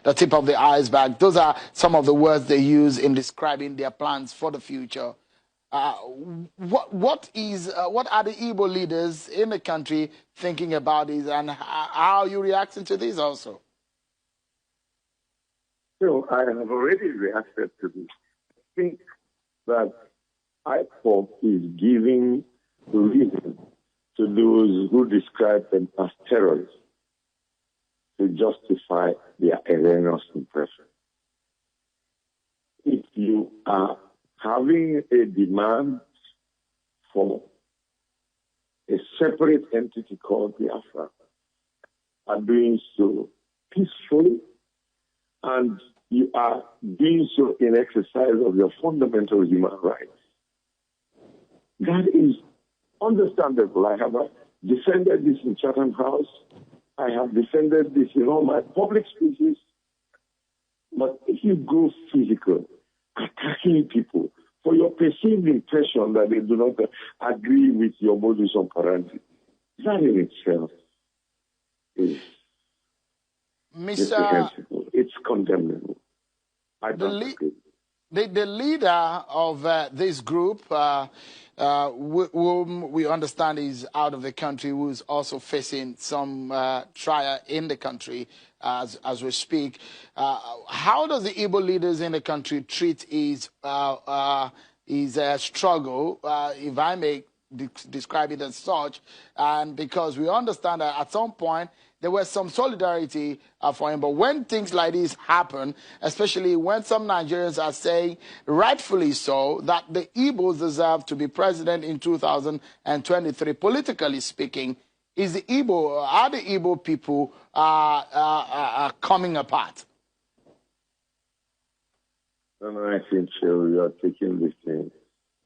the tip of the iceberg. Those are some of the words they use in describing their plans for the future. What are the Igbo leaders in the country thinking about this, and how are you reacting to this also? So I have already reacted to this. I think that IPOP is giving reason to those who describe them as terrorists to justify their erroneous impression. If you are having a demand for a separate entity called Biafra, are doing so peacefully, and you are doing so in exercise of your fundamental human rights, that is understandable. I have defended this in Chatham House. I have defended this in all my public speeches. But if you go physical, attacking people for your perceived impression that they do not agree with your modus operandi, that in itself is reprehensible. It's condemnable. I don't agree. The leader of this group, whom we understand is out of the country, who is also facing some trial in the country as we speak. How does the Igbo leaders in the country treat his struggle, if I may describe it as such? And because we understand that at some point there was some solidarity for him. But when things like this happen, especially when some Nigerians are saying, rightfully so, that the Igbos deserve to be president in 2023, politically speaking, are the Igbo people coming apart? No, I think you are taking this thing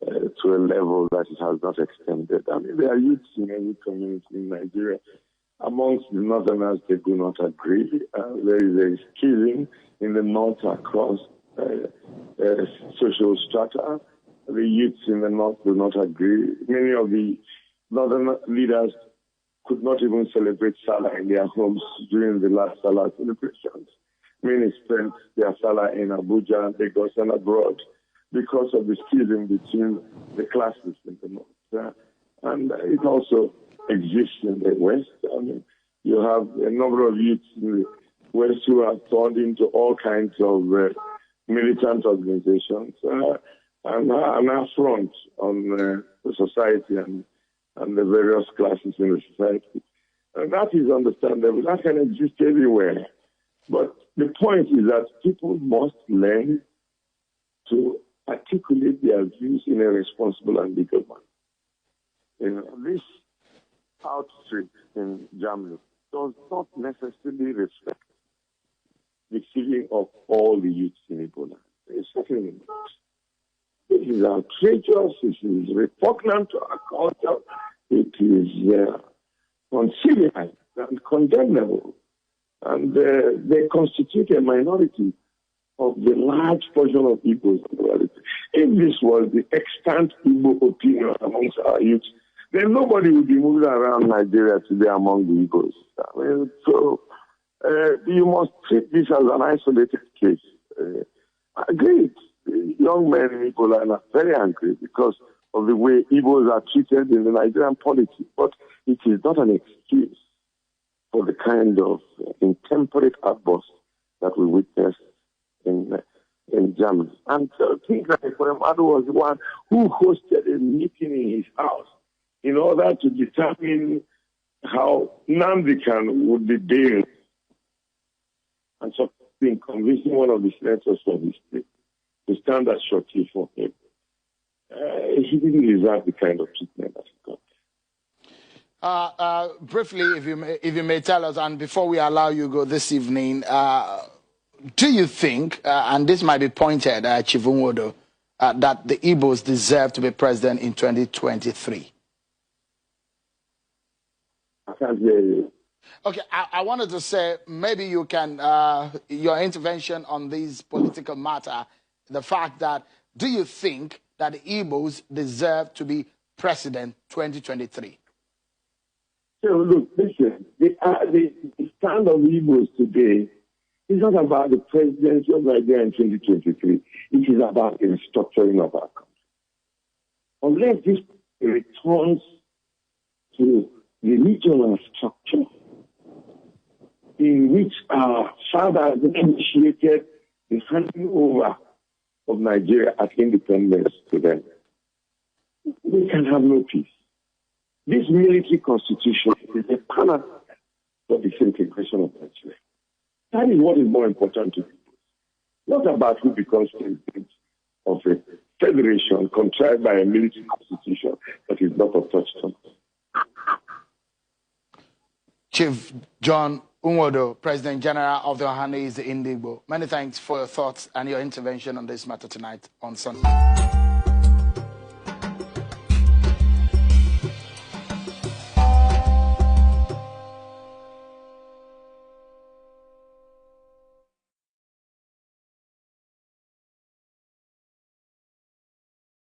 to a level that it has not extended. I mean, there are youths in every community in Nigeria. Amongst the northerners, they do not agree. There is a schism in the north across social strata. The youths in the north do not agree. Many of the northern leaders could not even celebrate Salah in their homes during the last Salah celebrations. Many spent their Salah in Abuja, Lagos, and abroad because of the schism between the classes in the north. And it also exists in the West. I mean, you have a number of youths in the West who have turned into all kinds of militant organizations and an affront on the society and the various classes in the society. And that is understandable. That can exist everywhere. But the point is that people must learn to articulate their views in a responsible and legal manner. You know, this outstreet in Germany does not necessarily reflect the feeling of all the youths in Ebola. It's certainly not. It is outrageous, it is repugnant to our culture, it is uncivilized and condemnable. And they constitute a minority of the large portion of Igbos in the world. If this was the extant Igbo opinion amongst our youth, then nobody would be moving around Nigeria today among the Igbos. I mean, so you must treat this as an isolated case. Agreed. Young men in Ebola are very angry because of the way Igbos are treated in the Nigerian politics, but it is not an excuse for the kind of intemperate outburst that we witnessed in Germany. And things like Madu was the one who hosted a meeting in his house in order to determine how Nnamdi Kanu would be bailed, and so being convincing one of the senators of the state to stand as surety for him. He didn't deserve the kind of treatment that he got. Briefly, if you may tell us, and before we allow you go this evening, do you think, and this might be pointed at Chivunwodo, that the Igbos deserve to be president in 2023? I can't hear you. Okay, I wanted to say maybe you can, your intervention on this political matter, the fact that, do you think that the Igbos deserve to be president 2023? So look, listen, the stand of Igbos today It's not about the presidency of Nigeria in 2023. It is about the restructuring of our country. Unless this returns to the regional structure in which our fathers initiated the handing over of Nigeria as independence to them, we can have no peace. This military constitution is a panacea for the disintegration of Nigeria. That is what is more important to people. Not about who becomes president of a federation contrived by a military constitution that is not of touchstone. Chief John Nwodo, President General of the Ohanaeze Ndigbo. Many thanks for your thoughts and your intervention on this matter tonight on Sunday.